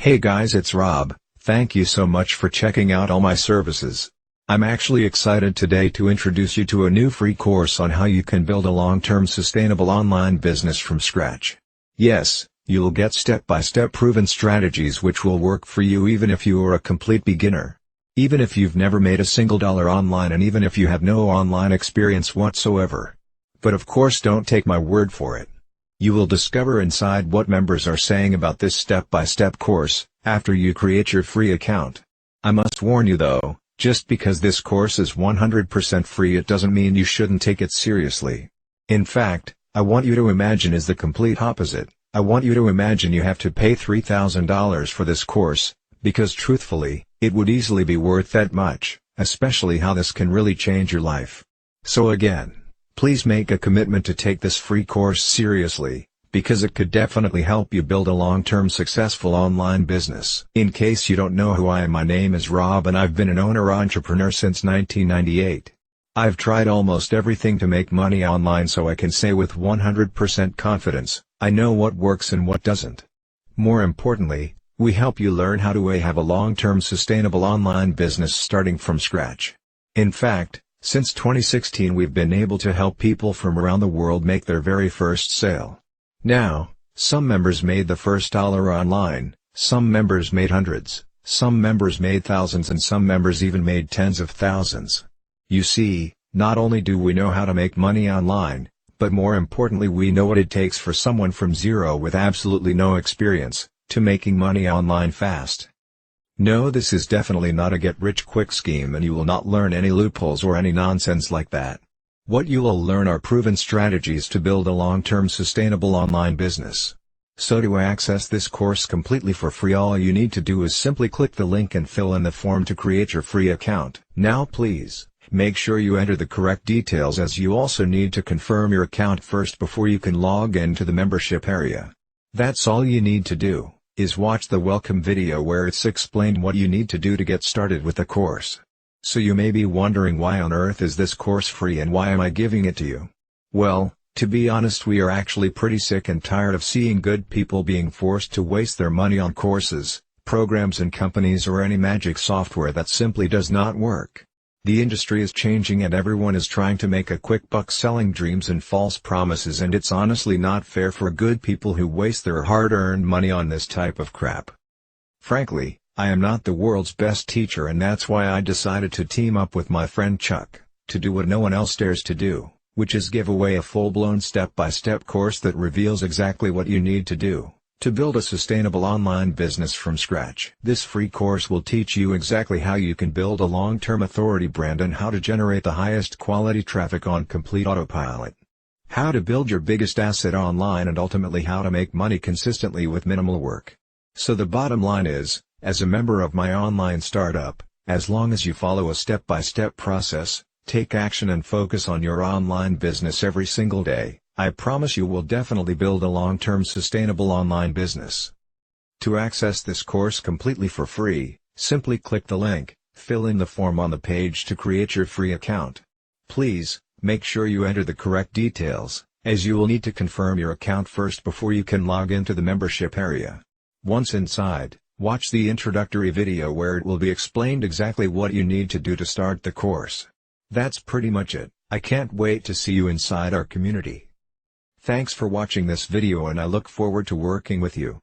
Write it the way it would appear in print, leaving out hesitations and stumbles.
Hey guys, it's Rob. Thank you so much for checking out all my services. I'm actually excited today to introduce you to a new free course on how you can build a long-term sustainable online business from scratch. Yes, you'll get step-by-step proven strategies which will work for you even if you are a complete beginner. Even if you've never made a single dollar online, and even if you have no online experience whatsoever. But of course, don't take my word for it. You will discover inside what members are saying about this step-by-step course, after you create your free account. I must warn you though, just because this course is 100% free it doesn't mean you shouldn't take it seriously. In fact, I want you to imagine is the complete opposite. I want you to imagine you have to pay $3,000 for this course, because truthfully, it would easily be worth that much, especially how this can really change your life. So again, please make a commitment to take this free course seriously, because it could definitely help you build a long-term successful online business. In case you don't know who I am, my name is Rob and I've been an owner-entrepreneur since 1998. I've tried almost everything to make money online, so I can say with 100% confidence, I know what works and what doesn't. More importantly, we help you learn how to have a long-term sustainable online business starting from scratch. In fact, since 2016 we've been able to help people from around the world make their very first sale. Now, some members made the first dollar online, some members made hundreds, some members made thousands, and some members even made tens of thousands. You see, not only do we know how to make money online, but more importantly we know what it takes for someone from zero with absolutely no experience, to making money online fast. No, this is definitely not a get-rich-quick scheme, and you will not learn any loopholes or any nonsense like that. What you will learn are proven strategies to build a long-term sustainable online business. So to access this course completely for free, all you need to do is simply click the link and fill in the form to create your free account. Now please, make sure you enter the correct details, as you also need to confirm your account first before you can log into the membership area. That's all you need to do, is watch the welcome video where it's explained what you need to do to get started with the course. So you may be wondering, why on earth is this course free and why am I giving it to you? Well, to be honest, we are actually pretty sick and tired of seeing good people being forced to waste their money on courses, programs and companies, or any magic software that simply does not work. The industry is changing and everyone is trying to make a quick buck selling dreams and false promises, and it's honestly not fair for good people who waste their hard-earned money on this type of crap. Frankly, I am not the world's best teacher, and that's why I decided to team up with my friend Chuck, to do what no one else dares to do, which is give away a full-blown step-by-step course that reveals exactly what you need to do to build a sustainable online business from scratch. This free course will teach you exactly how you can build a long-term authority brand and how to generate the highest quality traffic on complete autopilot. How to build your biggest asset online, and ultimately how to make money consistently with minimal work. So the bottom line is, as a member of my online startup, as long as you follow a step-by-step process, take action and focus on your online business every single day, I promise you will definitely build a long-term sustainable online business. To access this course completely for free, simply click the link, fill in the form on the page to create your free account. Please, make sure you enter the correct details, as you will need to confirm your account first before you can log into the membership area. Once inside, watch the introductory video where it will be explained exactly what you need to do to start the course. That's pretty much it. I can't wait to see you inside our community. Thanks for watching this video and I look forward to working with you.